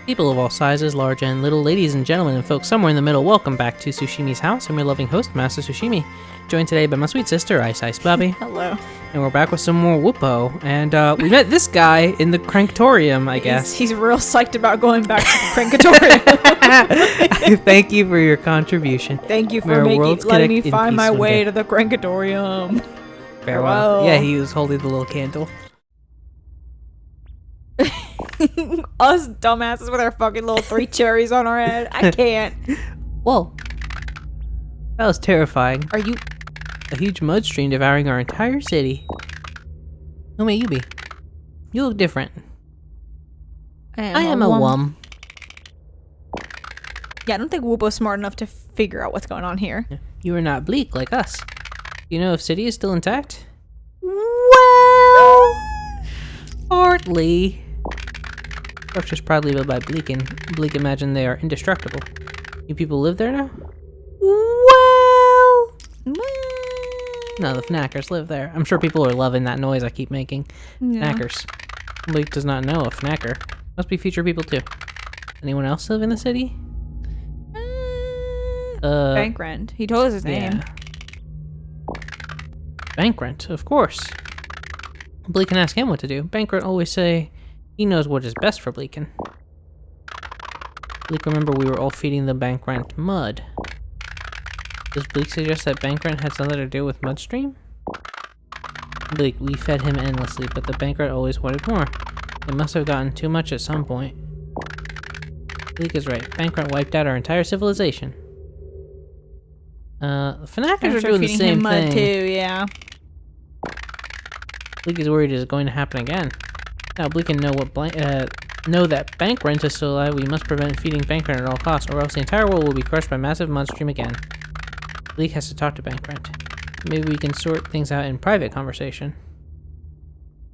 People of all sizes, large and little, ladies and gentlemen, and folks somewhere in the middle, welcome back to Sushimi's House. I'm your loving host, Master Sushimi, joined today by my sweet sister, Ice Bubbie. Hello. And we're back with some more Wuppo. And we met this guy in the Cranktorium, I guess. He's real psyched about going back to the Crankatorium. Thank you for your contribution. Thank you for letting me find my way to the Crankatorium. Farewell. Yeah, he was holding the little candle. Us dumbasses with our fucking little 3 cherries on our head. I can't. Whoa. That was terrifying. Are you... A huge mud stream devouring our entire city. Who may you be? You look different. I am a wum. Yeah, I don't think Wuppo's smart enough to figure out what's going on here. You are not bleak like us. You know if city is still intact? Well... Partly. Structures proudly built by Bleak, and Bleak imagine they are indestructible. You people live there now? Well... No, the Fnackers live there. I'm sure people are loving that noise I keep making. Yeah. Fnackers. Bleak does not know a Fnacker. Must be future people too. Anyone else live in the city? Bank Rent. He told us his name. Bank Rent, of course. Bleak can ask him what to do. Bank Rent always say he knows what is best for Bleakin. Bleak, remember we were all feeding the Bank Rent mud. Does Bleak suggest that Bank Rent had something to do with Mudstream? Bleak, we fed him endlessly, but the Bank Rent always wanted more. It must have gotten too much at some point. Bleak is right. Bank Rent wiped out our entire civilization. The Fnackers are doing the same thing. Too, yeah. Bleak is worried it is going to happen again. Now Bleak can know that Bank Rent is still alive. We must prevent feeding Bank Rent at all costs, or else the entire world will be crushed by massive mudstream again. Bleak has to talk to Bank Rent. Maybe we can sort things out in private conversation.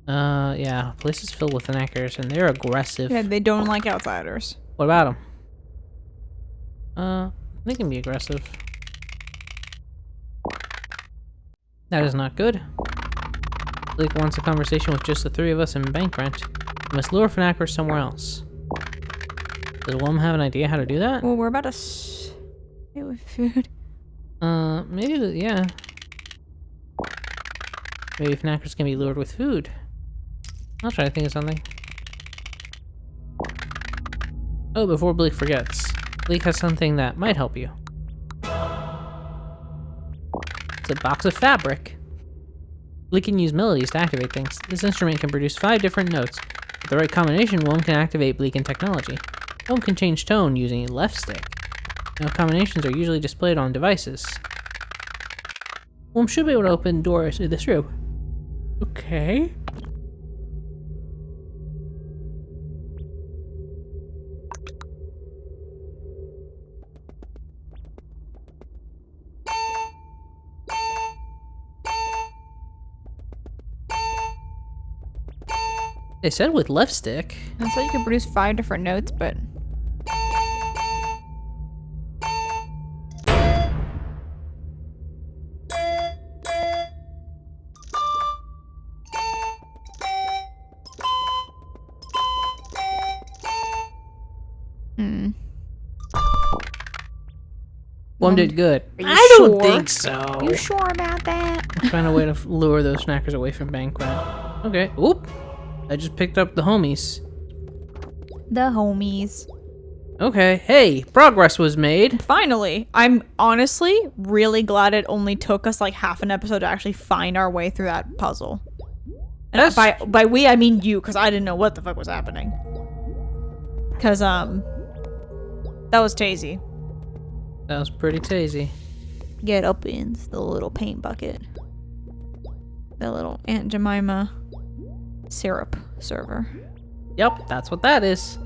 Yeah, place is filled with Fnackers, and they're aggressive. Yeah, they don't like outsiders. What about them? They can be aggressive. That is not good. Bleak wants a conversation with just the 3 of us in Bank Rent. We must lure Fnackers somewhere else. Does Wum have an idea how to do that? Well, we're about to stay with food. Maybe, yeah. Maybe Fnackers can be lured with food. I'll try to think of something. Oh, before Bleak forgets. Bleak has something that might help you. It's a box of fabric. Bleak can use melodies to activate things. This instrument can produce 5 different notes. With the right combination, Wum can activate Bleak in technology. Wum can change tone using a left stick. Now, combinations are usually displayed on devices. Wum should be able to open doors to this room. Okay. They said with left stick. I said you could produce 5 different notes, but... Wum did good. I don't think so. You sure about that? I'm trying a way to lure those Snackers away from Bank Rent. Okay. Oop. I just picked up the homies. The homies. Okay. Hey, progress was made. Finally. I'm honestly really glad it only took us like half an episode to actually find our way through that puzzle. And by we, I mean you, because I didn't know what the fuck was happening. Because, that was tasty. That was pretty tasty. Get up in the little paint bucket. The little Aunt Jemima syrup server. Yep, that's what that is.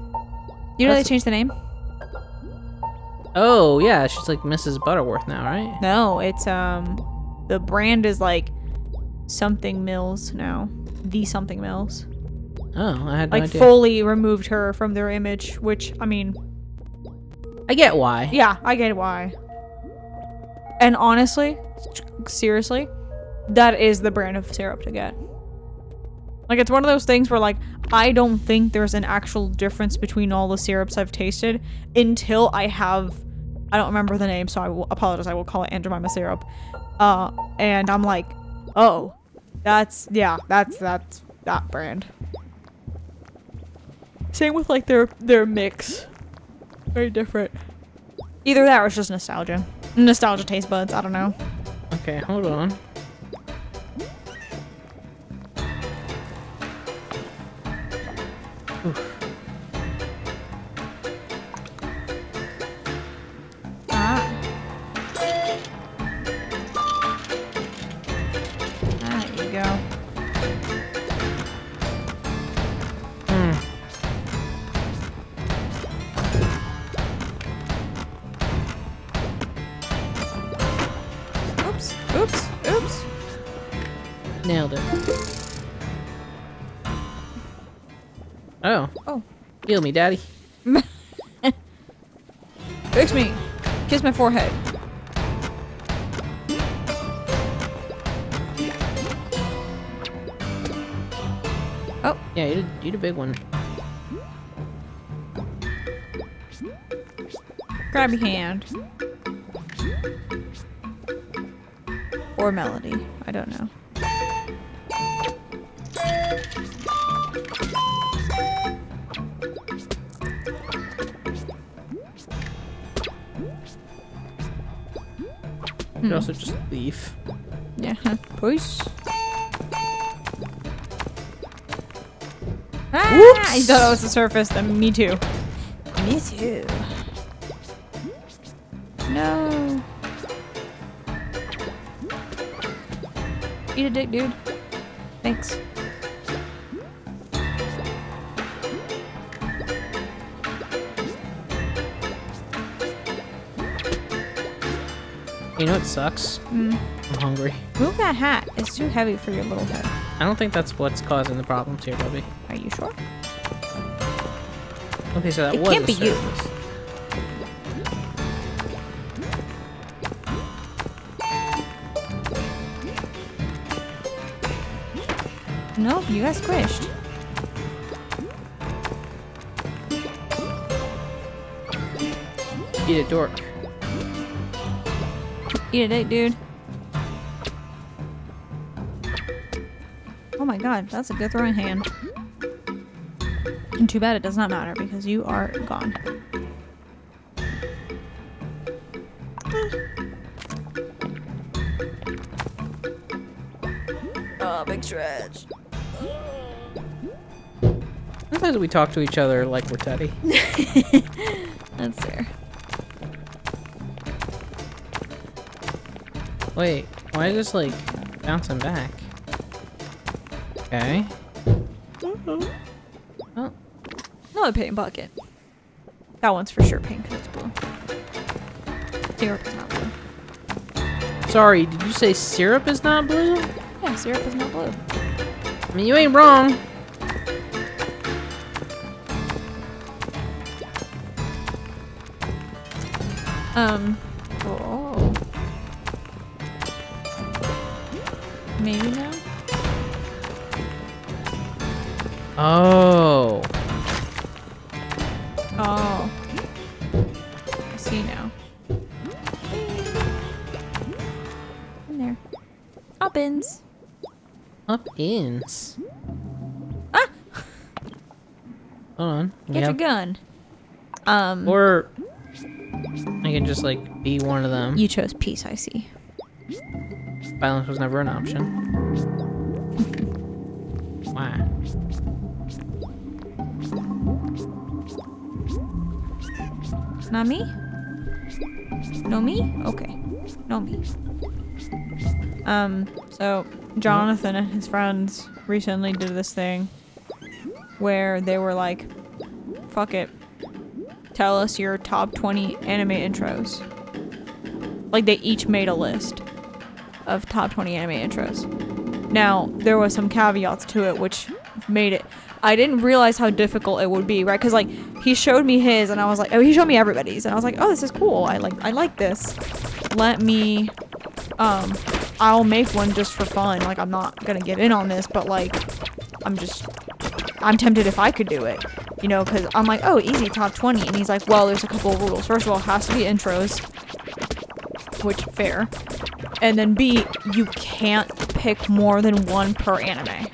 You know they changed the name? Oh, yeah, she's like Mrs. Butterworth now, right? No, it's, the brand is like Something Mills now. The Something Mills. Oh, I had no idea. Like, fully removed her from their image, which, I mean... I get why. Yeah, I get why. And honestly, seriously, that is the brand of syrup to get. Like, it's one of those things where, like, I don't think there's an actual difference between all the syrups I've tasted until I don't remember the name, so I will apologize. I will call it Aunt Jemima syrup. And I'm like, oh, that's that brand. Same with, like, their mix. Very different. Either that or it's just nostalgia. Nostalgia taste buds, I don't know. Okay, hold on. Oof. There you go. Oops. Nailed it. Oh. Oh. Heal me, daddy. Fix me. Kiss my forehead. Oh. Yeah, you did a big one. Grab your hand. Or melody. I don't know. You could also just leave. Yeah. Push. Ah! You thought it was the surface, then me too. Me too. No. Eat a dick, dude. Thanks. You know what sucks? I'm hungry. Move that hat. It's too heavy for your little head. I don't think that's what's causing the problems here, Bubbie. Are you sure? Okay, so that It was can't the be you. surface. No, you got squished. Eat it, dork. Eat a dick, dude. Oh my god, that's a good throwing hand. And too bad it does not matter because you are gone. Oh, big stretch. Sometimes we talk to each other like we're Teddy. That's fair. Wait, why is this like bouncing back? Okay. Oh, Another paint bucket. That one's for sure pink because it's blue. Syrup is not blue. sorry, did you say syrup is not blue? Yeah, syrup is not blue. I mean, you ain't wrong. Oh. Maybe now? Oh. Oh. I see now. In there. Up-ins. Up-ins. Ah! Hold on. Get your gun. Or I can just like be one of them. You chose peace, I see. Violence was never an option. Why? Not me? No me? Okay. No me. So Jonathan and his friends recently did this thing where they were like, fuck it. Tell us your top 20 anime intros. Like, they each made a list of top 20 anime intros. Now, there was some caveats to it, which made it... I didn't realize how difficult it would be, right? Because, like, he showed me his, and I was like... Oh, he showed me everybody's, and I was like, oh, this is cool. I like this. Let me... I'll make one just for fun. Like, I'm not gonna get in on this, but, like... I'm tempted if I could do it, you know, because I'm like, oh, easy, top 20. And he's like, well, there's a couple of rules. First of all, it has to be intros, which, fair. And then B, you can't pick more than one per anime.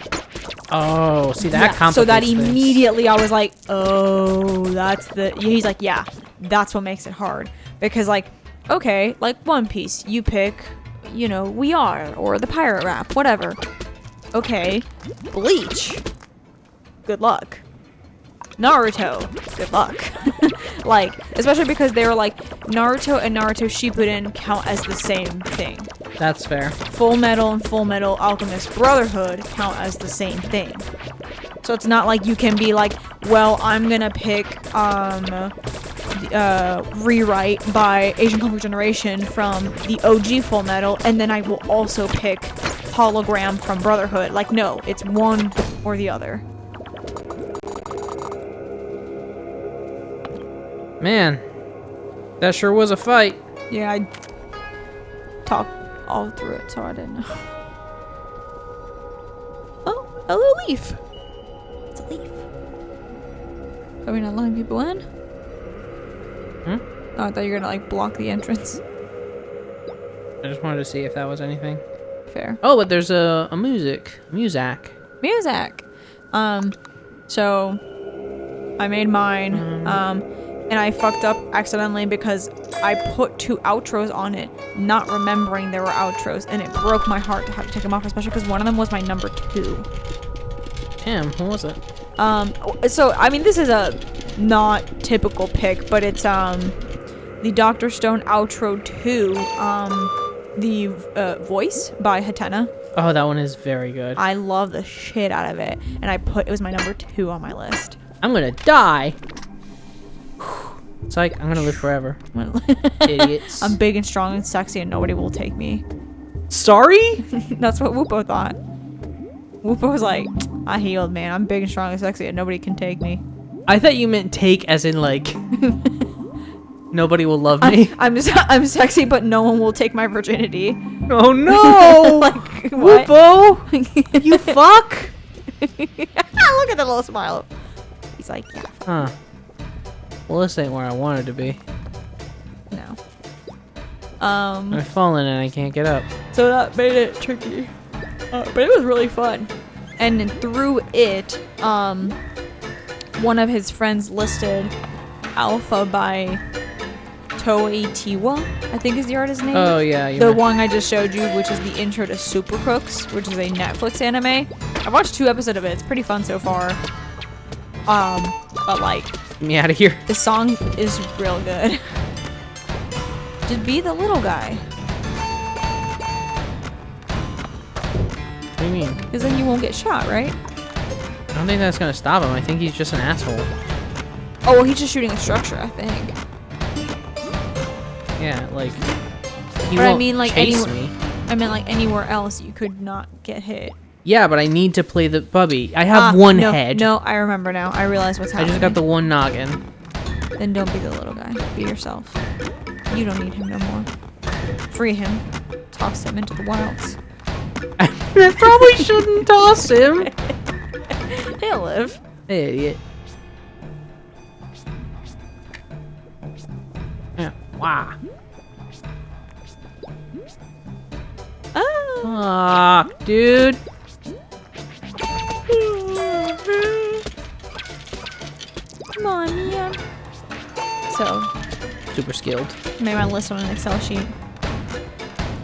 Oh, see, that complicates so that things. immediately I was like, oh, that's the... He's like, yeah, that's what makes it hard. Because, like, okay, like One Piece, you pick, you know, We Are, or the Pirate Rap, whatever. Okay, Bleach, good luck. Naruto, good luck. Like, especially because they were like, Naruto and Naruto Shippuden count as the same thing. That's fair. Full Metal and Full Metal Alchemist Brotherhood count as the same thing. So it's not like you can be like, well, I'm gonna pick Rewrite by Asian Kung Fu Generation from the OG Full Metal, and then I will also pick Hologram from Brotherhood. Like, no, it's one or the other. Man, that sure was a fight. Yeah, I talked all through it, so I didn't know. Oh, a little leaf. It's a leaf. Are we not letting people in? Hmm? Oh, I thought you were gonna like block the entrance. I just wanted to see if that was anything. Fair. Oh, but there's a Muzak. So I made mine. And I fucked up accidentally because I put 2 outros on it, not remembering there were outros, and it broke my heart to have to take them off, especially because one of them was my number 2. Damn, what was it? So I mean, this is a not typical pick, but it's the Dr. Stone outro 2, the Voice by Hatena. Oh, that one is very good. I love the shit out of it, and it was my number 2 on my list. I'm gonna die. It's like, I'm gonna live forever. Idiots. I'm big and strong and sexy and nobody will take me. Sorry? That's what Wuppo thought. Wuppo was like, I healed, man. I'm big and strong and sexy and nobody can take me. I thought you meant take as in like, nobody will love me. I'm sexy, but no one will take my virginity. Oh no! Like, what? Wuppo! You fuck! Look at the little smile. He's like, yeah. Huh. Well, this ain't where I wanted to be. No. I've fallen and I can't get up. So that made it tricky. But it was really fun. And through it, one of his friends listed Alpha by Toei Tiwa, I think is the artist's name. Oh, yeah. The one I just showed you, which is the intro to Super Crooks, which is a Netflix anime. I watched 2 episodes of it. It's pretty fun so far. But like... Get me out of here. The song is real good. Just be the little guy. What do you mean? Because then you won't get shot, right? I don't think that's gonna stop him. I think he's just an asshole. Oh, well, he's just shooting a structure, I think. Yeah, like... He But won't I mean, like, chase me. I mean, like, anywhere else you could not get hit. Yeah, but I need to play the Bubbie. I have one head. No, I remember now. I realize what's happening. I just got the one noggin. Then don't be the little guy. Be yourself. You don't need him no more. Free him. Toss him into the wilds. I probably shouldn't toss him. He'll live. Idiot. Yeah. Wow. Ah. Fuck, dude. Come on, Mia. So, Super skilled. made my list on an Excel sheet.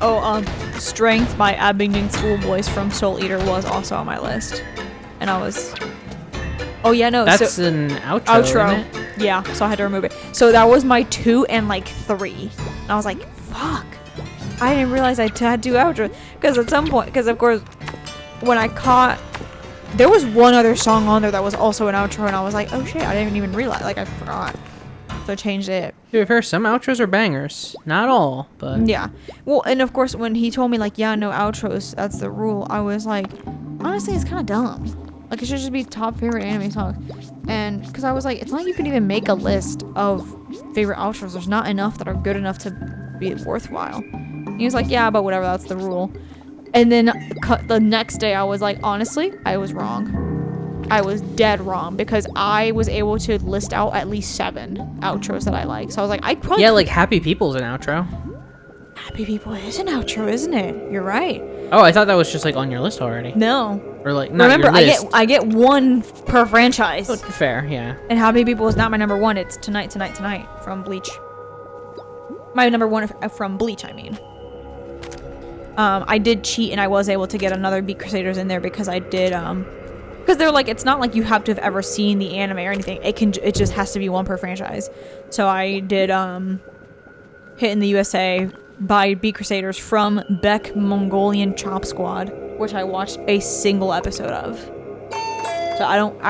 Oh, Strength by Abingdon Schoolboys from Soul Eater was also on my list. And I was... Oh, yeah, no. That's so, an outro, isn't it? Yeah, so I had to remove it. So that was my 2 and, like, 3. And I was like, fuck. I didn't realize I had 2 outros. Because at some point... Because, of course, when I caught... There was one other song on there that was also an outro, and I was like, oh, shit, I didn't even realize. Like, I forgot. So I changed it. To be fair, some outros are bangers. Not all, but... Yeah. Well, and of course, when he told me, like, yeah, no outros, that's the rule, I was like, honestly, it's kind of dumb. Like, it should just be top favorite anime songs. And, because I was like, it's not like you can even make a list of favorite outros. There's not enough that are good enough to be worthwhile. And he was like, yeah, but whatever, that's the rule. And then the next day, I was like, honestly, I was wrong. I was dead wrong because I was able to list out at least 7 outros that I like. So I was like, I probably Yeah, like Happy People's an outro. Happy People is an outro, isn't it? You're right. Oh, I thought that was just like on your list already. No. Or like not Remember, your list. I get 1 per franchise. Oh, fair, yeah. And Happy People is not my number 1. It's Tonight from Bleach. My number 1 from Bleach, I mean. I did cheat and I was able to get another Beat Crusaders in there because I did because they're like, it's not like you have to have ever seen the anime or anything. It just has to be 1 per franchise. So I did Hit in the USA by Beat Crusaders from Beck Mongolian Chop Squad, which I watched a single episode of. So I don't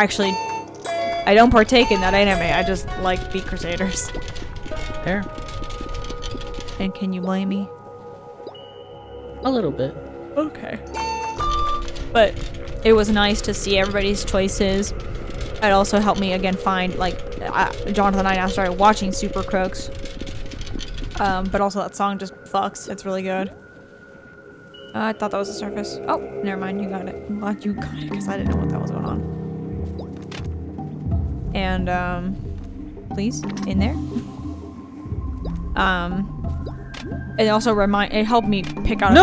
partake in that anime. I just like Beat Crusaders. Fair. And can you blame me? A little bit. Okay. But it was nice to see everybody's choices. It also helped me again find, like, Jonathan and I now started watching Super Crooks. But also that song just fucks. It's really good. I thought that was the surface. Oh, never mind. You got it. I'm glad you got it because I didn't know what that was going on. And, please, in there. It also it helped me pick out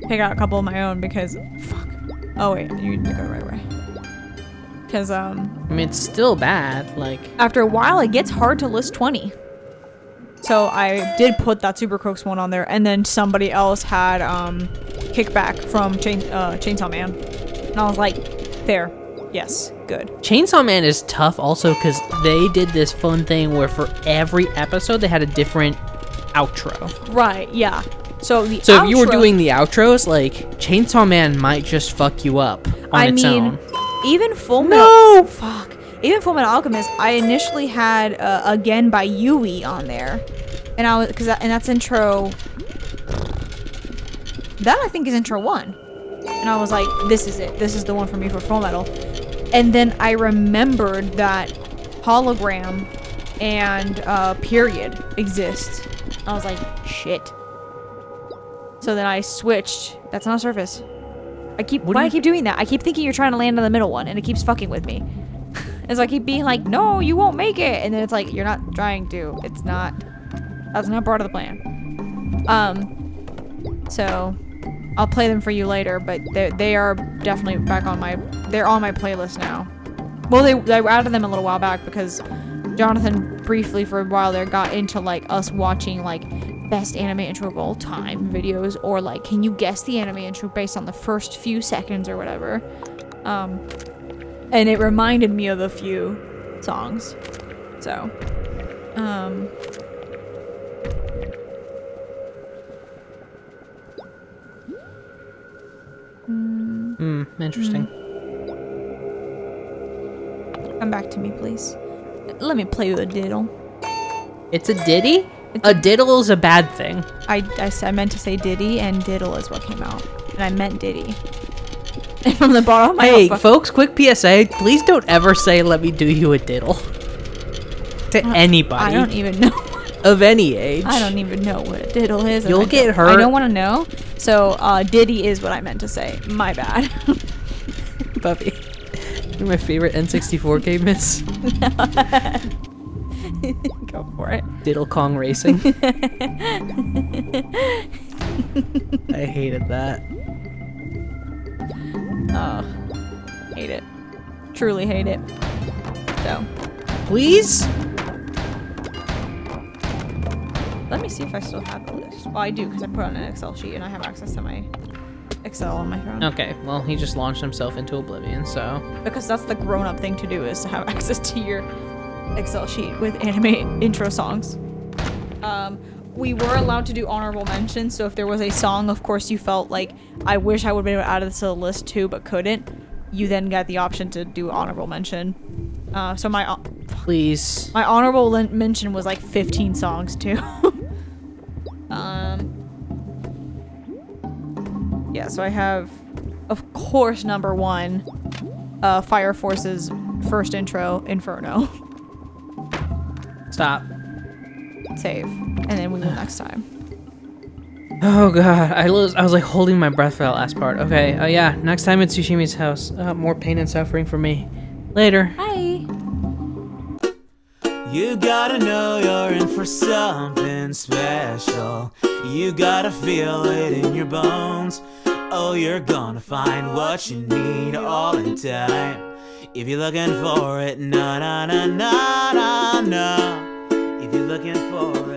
pick out a couple of my own because fuck. Oh wait, you need to go the right way. Because I mean, it's still bad. Like after a while, it gets hard to list 20. So I did put that Super Crooks one on there, and then somebody else had Kickback from Chainsaw Man, and I was like, there, yes, good. Chainsaw Man is tough also because they did this fun thing where for every episode they had a different outro. Right, yeah. So if you were doing the outros, like Chainsaw Man might just fuck you up on its own. Even Full Metal Even Full Metal Alchemist, I initially had Again by Yui on there. And that's intro. That I think is intro 1. And I was like, this is it. This is the one for me for Full Metal. And then I remembered that Hologram and Period exist. I was like, shit. So then I switched. That's not a surface. Why do I keep doing that? I keep thinking you're trying to land on the middle one, and it keeps fucking with me. And so I keep being like, no, you won't make it. And then it's like, you're not trying to. It's not. That's not part of the plan. So I'll play them for you later, but they are definitely back on they're on my playlist now. Well, they added them a little while back because Jonathan briefly for a while there got into like us watching like best anime intro of all time videos, or like, can you guess the anime intro based on the first few seconds or whatever. And it reminded me of a few songs. So, Interesting. Come back to me, please. Let me play with a diddle. It's a ditty? A diddle is a bad thing. I meant to say Diddy, and diddle is what came out. And I meant Diddy. And from the bottom of my Hey, folks, quick PSA. Please don't ever say, let me do you a diddle. To anybody. I don't even know. Of any age. I don't even know what a diddle is. You'll get hurt. I don't want to know. So, Diddy is what I meant to say. My bad. Bubbie, you're my favorite N64 game, miss. Go for it. Diddle Kong Racing. I hated that. Oh, hate it. Truly hate it. So, please? Let me see if I still have the list. Well, I do, because I put it on an Excel sheet and I have access to my Excel on my phone. Okay, well, he just launched himself into oblivion, so... Because that's the grown-up thing to do, is to have access to your Excel sheet with anime intro songs. We were allowed to do honorable mentions, so if there was a song, of course, you felt like, I wish I would have been able to add this to the list too, but couldn't, you then got the option to do honorable mention. So my... Please. My honorable mention was like 15 songs too. Yeah, so I have, of course, number 1, Fire Force's first intro, Inferno. Stop. Save. And then we will next time. Oh god, I was like holding my breath for that last part. Okay, yeah, next time it's Yushimi's house. More pain and suffering for me. Later. Bye. You gotta know you're in for something special. You gotta feel it in your bones. Oh, you're gonna find what you need all in time. If you're looking for it, na na na na na na. If you're looking for it.